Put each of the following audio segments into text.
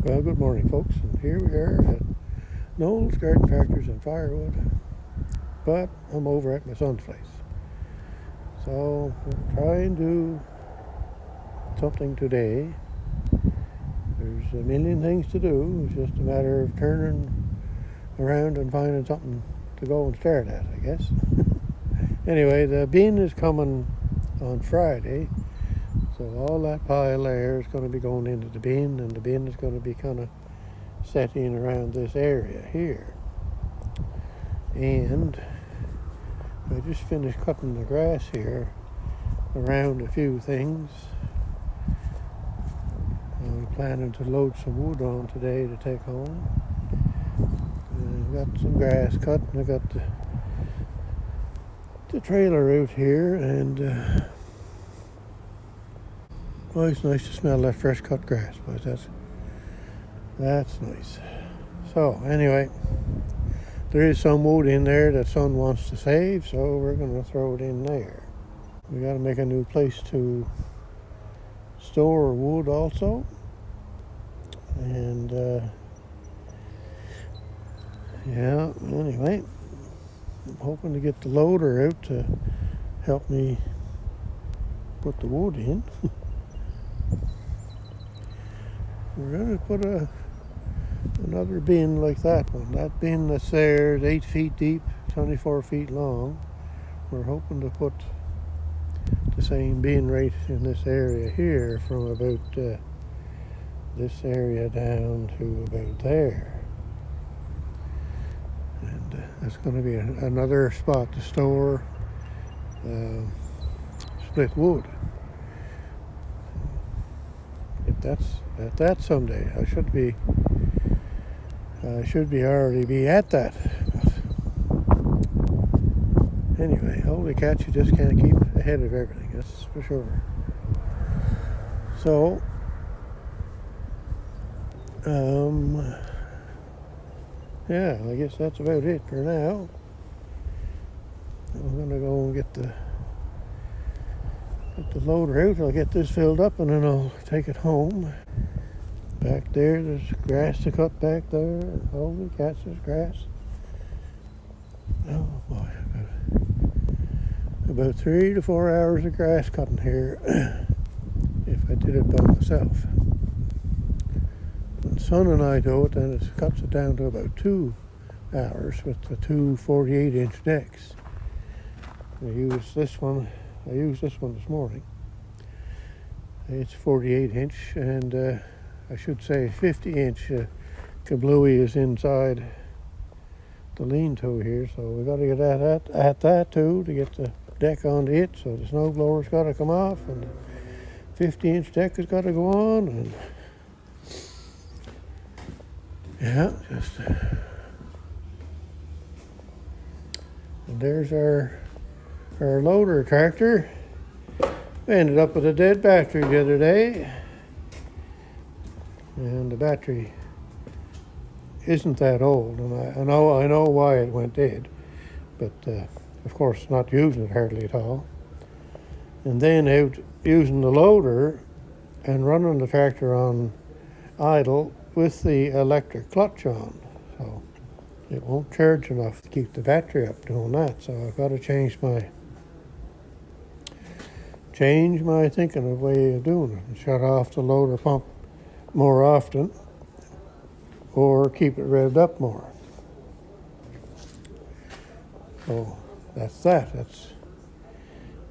Well, good morning, folks, and here we are at Noel's Garden Tractors in Firewood, but I'm over at my son's place. So we'll try and do something today. There's a million things to do. It's just a matter of turning around and finding something to go and start at, I guess. Anyway, the bean is coming on Friday, so all that pile there is going to be going into the bin, and the bin is going to be kind of setting around this area here. And I just finished cutting the grass here around a few things. I'm planning to load some wood on today to take home. I've got some grass cut, and I got the trailer out here, and well, it's nice to smell that fresh cut grass, but that's nice. So anyway, there is some wood in there that son wants to save, so we're going to throw it in there. We got to make a new place to store wood also, and yeah, anyway, I'm hoping to get the loader out to help me put the wood in. We're going to put another bin like that one. That bin that's there is 8 feet deep, 24 feet long. We're hoping to put the same bin right in this area here, from about this area down to about there. And that's going to be another spot to store split wood. If that's someday, I should already be at that. But anyway, holy cats, you just can't keep ahead of everything, that's for sure. So, yeah, I guess that's about it for now. I'm gonna go and get the loader out. I'll get this filled up and then I'll take it home. Back there, there's grass to cut back there. Holy cats, there's grass. Oh boy, about 3 to 4 hours of grass cutting here if I did it by myself. When son and I do it, then it cuts it down to about 2 hours with the two 48-inch decks. I used this one this morning. It's 48-inch, and I should say 50-inch kablooey is inside the lean-to here, so we got to get at that too to get the deck onto it. So the snow blower's got to come off, and the 50-inch deck has got to go on, and yeah, just and there's our loader tractor. We ended up with a dead battery the other day, and the battery isn't that old, and I know why it went dead, but of course not using it hardly at all. And then out using the loader and running the tractor on idle with the electric clutch on, so it won't charge enough to keep the battery up doing that. So I've got to change my thinking of way of doing it and shut off the loader pump more often, or keep it revved up more. So that's that.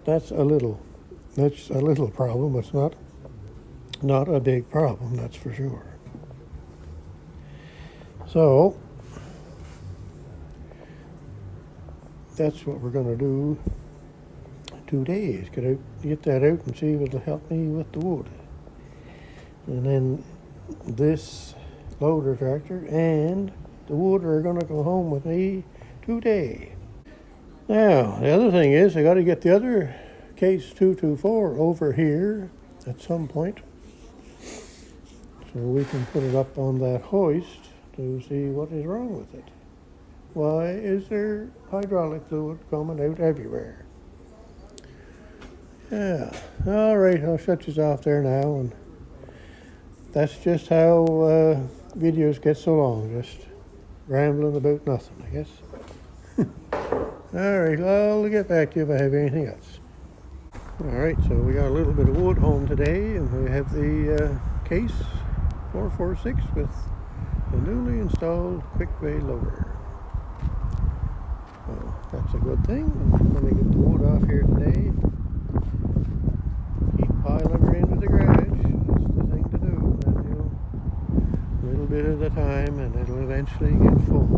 That's a little problem. It's not a big problem, that's for sure. So that's what we're going to do today, is get that out and see if it'll help me with the wood. And then this loader tractor and the wood are going to go home with me today. Now, the other thing is I got to get the other case 224 over here at some point, so we can put it up on that hoist to see what is wrong with it. Why is there hydraulic fluid coming out everywhere? Yeah, all right, I'll shut you off there now and that's just how videos get so long, just rambling about nothing, I guess. Alright, I'll get back to you if I have anything else. Alright, so we got a little bit of wood home today, and we have the case 446 with the newly installed quick bay loader. So that's a good thing. I'm going to get the wood off here today. Keep piling her into the garage. That's the thing to do. Then you'll, a little bit at a time, and it'll eventually get full.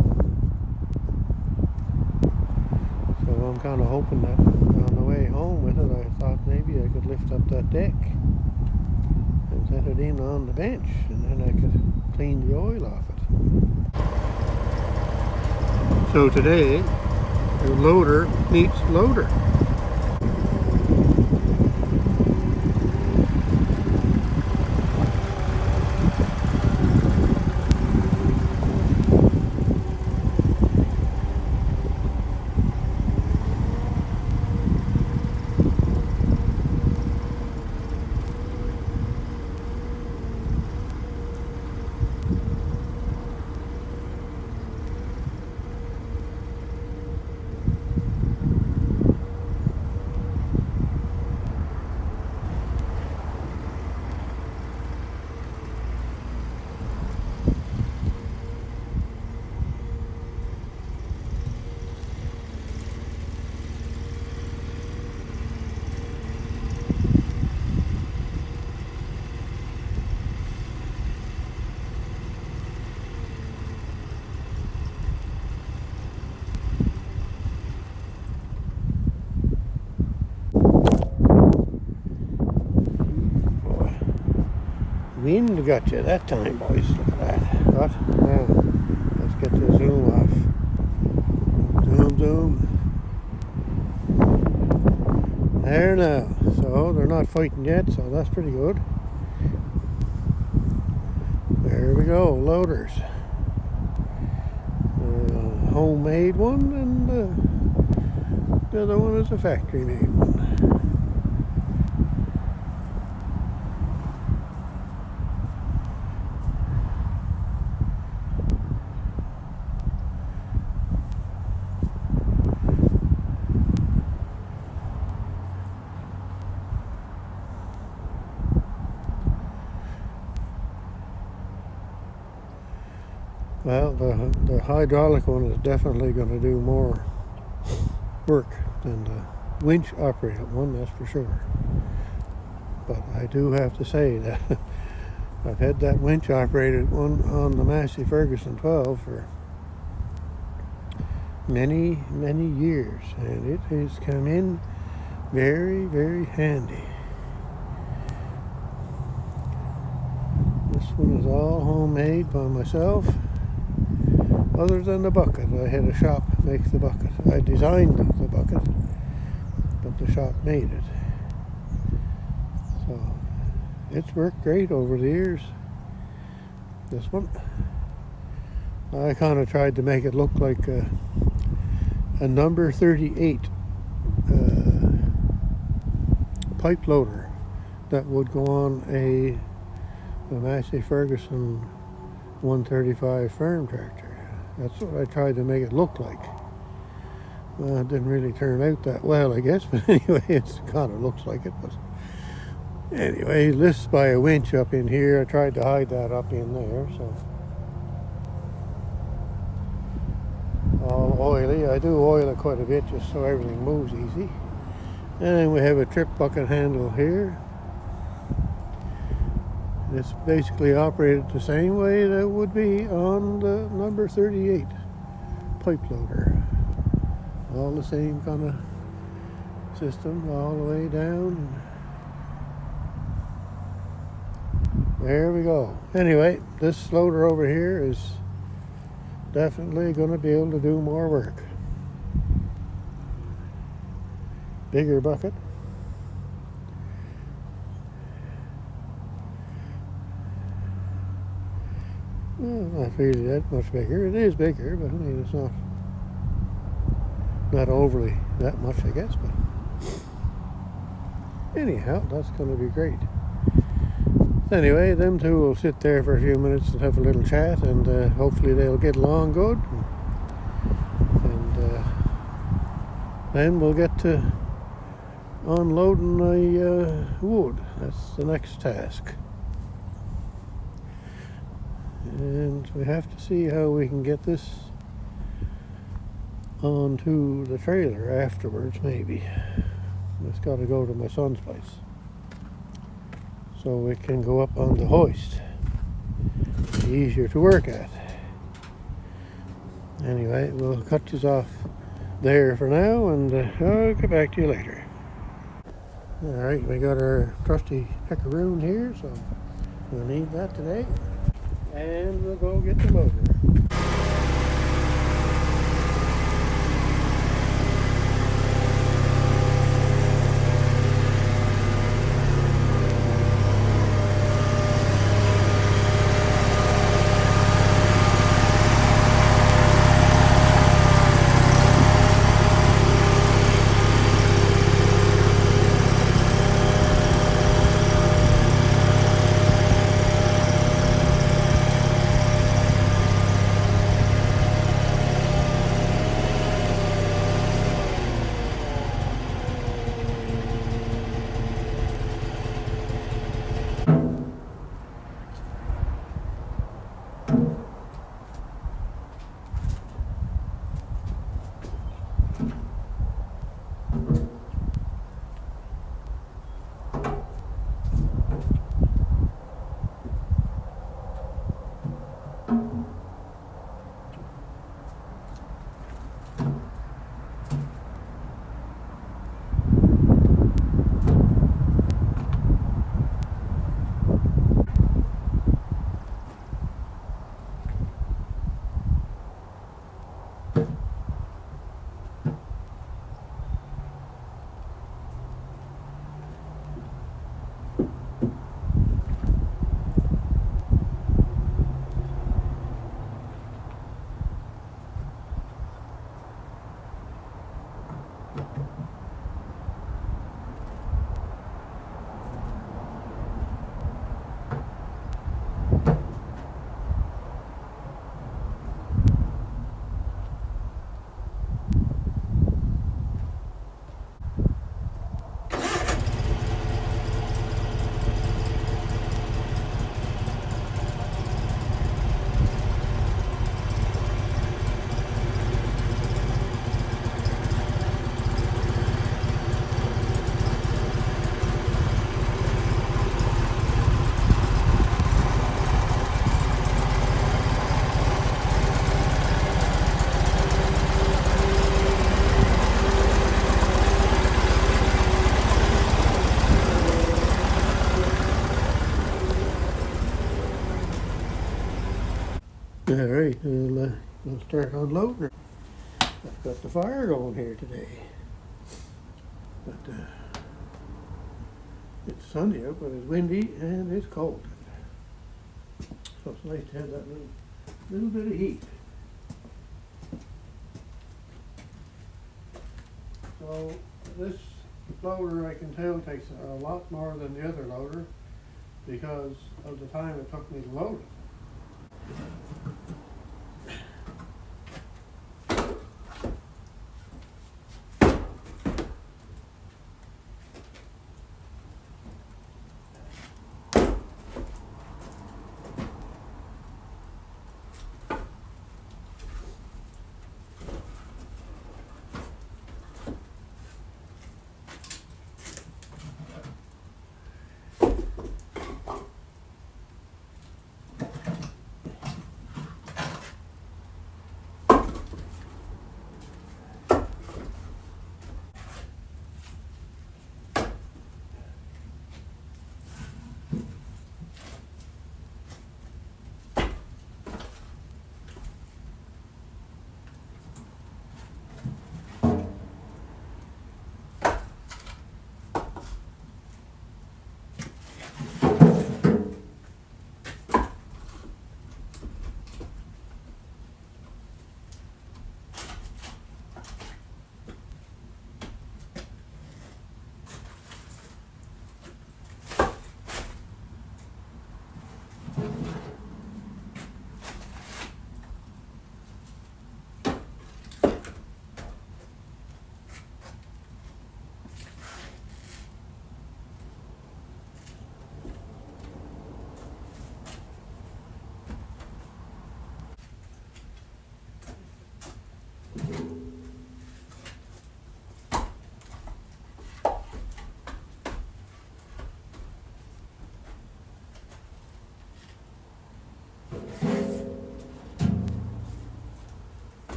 So I'm kind of hoping that on the way home with it, I thought maybe I could lift up that deck and set it in on the bench, and then I could clean the oil off it. So today, the loader meets loader. Wind got you that time, boys. Look at that. What? Now, let's get the zoom off. Zoom, zoom. There now. So they're not fighting yet, so that's pretty good. There we go, loaders. Homemade one, and the other one is a factory made one. Well, the hydraulic one is definitely going to do more work than the winch operated one, that's for sure. But I do have to say that I've had that winch operated one on the Massey Ferguson 12 for many, many years, and it has come in very, very handy. This one is all homemade by myself. Other than the bucket, I had a shop make the bucket. I designed the bucket, but the shop made it. So it's worked great over the years. This one, I kind of tried to make it look like a number 38 pipe loader that would go on a Massey Ferguson 135 farm tractor. That's what I tried to make it look like. Well, it didn't really turn out that well, I guess, but anyway, it kind of looks like it. But anyway, lifts by a winch up in here. I tried to hide that up in there, so. All oily. I do oil it quite a bit just so everything moves easy. And then we have a trip bucket handle here. It's basically operated the same way that would be on the number 38 pipe loader. All the same kind of system all the way down. There we go. Anyway, this loader over here is definitely going to be able to do more work. Bigger bucket. Well, not really that much bigger. It is bigger, but I mean, it's not overly that much, I guess. But anyhow, that's going to be great. Anyway, them two will sit there for a few minutes and have a little chat, and hopefully they'll get along good. And then we'll get to unloading the wood. That's the next task. And we have to see how we can get this onto the trailer afterwards, maybe. It's got to go to my son's place, so it can go up on the hoist. It's easier to work at. Anyway, we'll cut this off there for now, and I'll get back to you later. Alright, we got our trusty peccaroon here, so we'll need that today. And we'll go get the motor. Alright, we'll start unloading. I've got the fire going here today. But it's sunny out, but it's windy and it's cold. So it's nice to have that little bit of heat. So this loader, I can tell, takes a lot more than the other loader because of the time it took me to load it.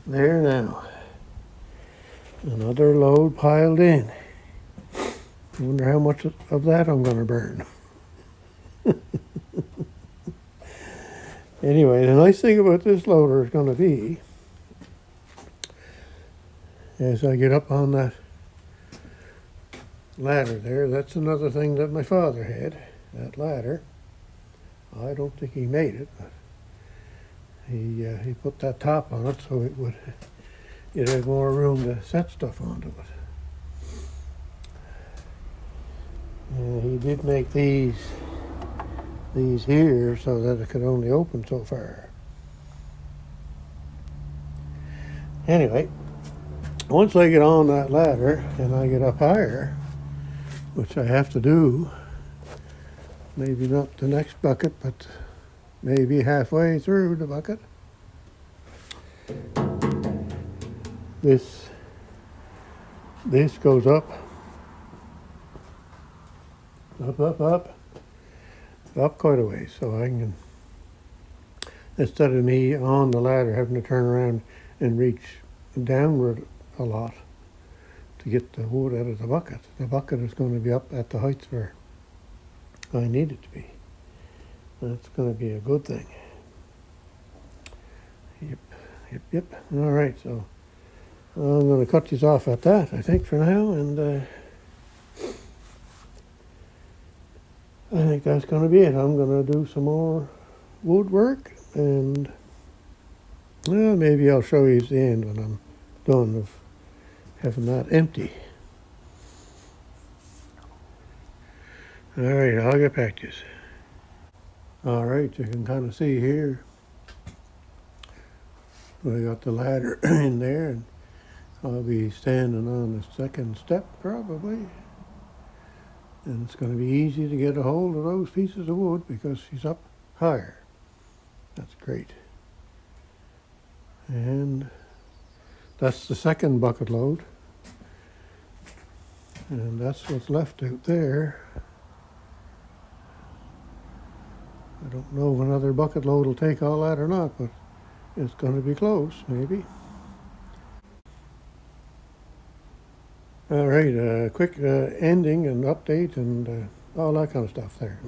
There now. Another load piled in. I wonder how much of that I'm going to burn. Anyway, the nice thing about this loader is going to be, as I get up on that ladder there, that's another thing that my father had, that ladder. I don't think he made it, but he put that top on it so it had more room to set stuff onto it. He did make these here so that it could only open so far. Anyway, once I get on that ladder and I get up higher, which I have to do, maybe not the next bucket, but maybe halfway through the bucket, this goes up, up quite a ways, so I can, instead of me on the ladder having to turn around and reach downward a lot to get the wood out of the bucket is going to be up at the heights where I need it to be. That's going to be a good thing. Yep. All right, so I'm going to cut these off at that, I think, for now, and I think that's going to be it. I'm going to do some more woodwork, and maybe I'll show you at the end when I'm done of having that empty. All right, I'll get back to you. All right, you can kind of see here, I got the ladder in there, and I'll be standing on the second step probably. And it's going to be easy to get a hold of those pieces of wood because she's up higher. That's great. And that's the second bucket load. And that's what's left out there. I don't know if another bucket load will take all that or not, but it's going to be close, maybe. All right, quick ending and update and all that kind of stuff there.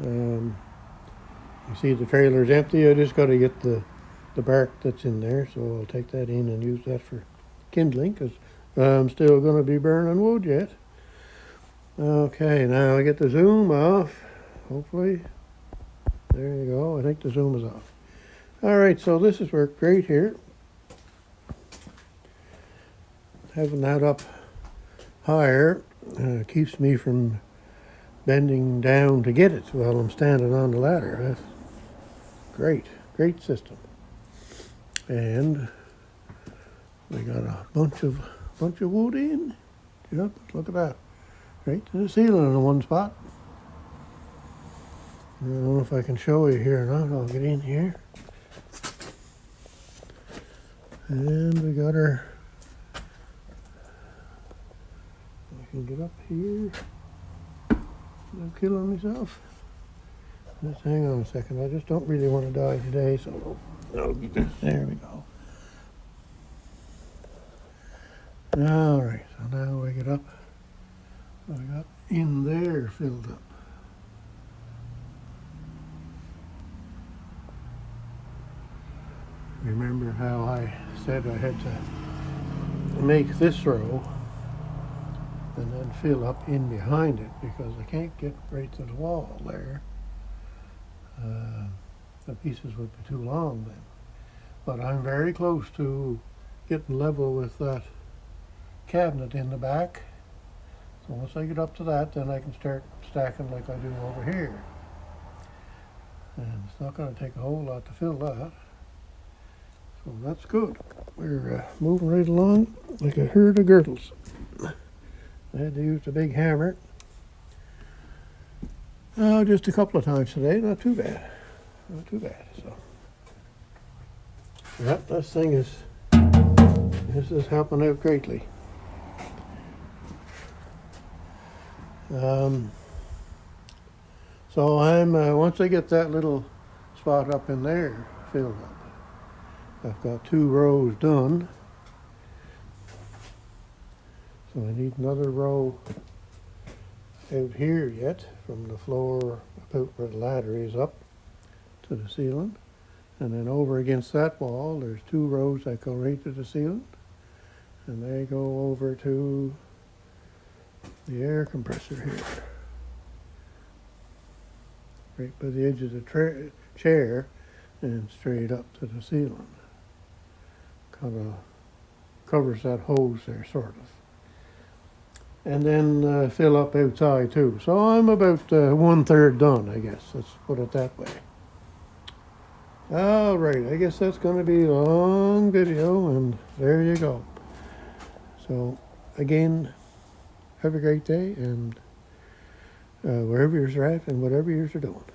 You see the trailer's empty. I just got to get the bark that's in there, so I'll take that in and use that for kindling because I'm still going to be burning wood yet. Okay, now I get the zoom off, hopefully. There you go. I think the zoom is off. All right, so this has worked great here. Having that up higher keeps me from bending down to get it while I'm standing on the ladder. That's great system. And we got a bunch of wood in. Yep, look at that. Right to the ceiling in one spot. I don't know if I can show you here or not. I'll get in here. And we got her. I can get up here. I'm killing myself. Just hang on a second. I just don't really want to die today, so there we go. All right, so now I get up. I got in there filled up. Remember how I said I had to make this row and then fill up in behind it because I can't get right to the wall there. The pieces would be too long then. But I'm very close to getting level with that cabinet in the back. So once I get up to that, then I can start stacking like I do over here. And it's not going to take a whole lot to fill that. So that's good. We're moving right along like a herd of girdles. I had to use the big hammer. Just a couple of times today. Not too bad. So, yep, this is helping out greatly. So I'm once I get that little spot up in there filled up, I've got 2 rows done. So I need another row out here yet from the floor about where the ladder is up to the ceiling. And then over against that wall, there's 2 rows that go right to the ceiling. And they go over to the air compressor here. Right by the edge of the chair and straight up to the ceiling. Kind of covers that hose there, sort of. And then fill up outside too. So I'm about 1/3 done, I guess. Let's put it that way. All right, I guess that's going to be a long video, and there you go. So again, have a great day, and wherever you're at and whatever you're doing.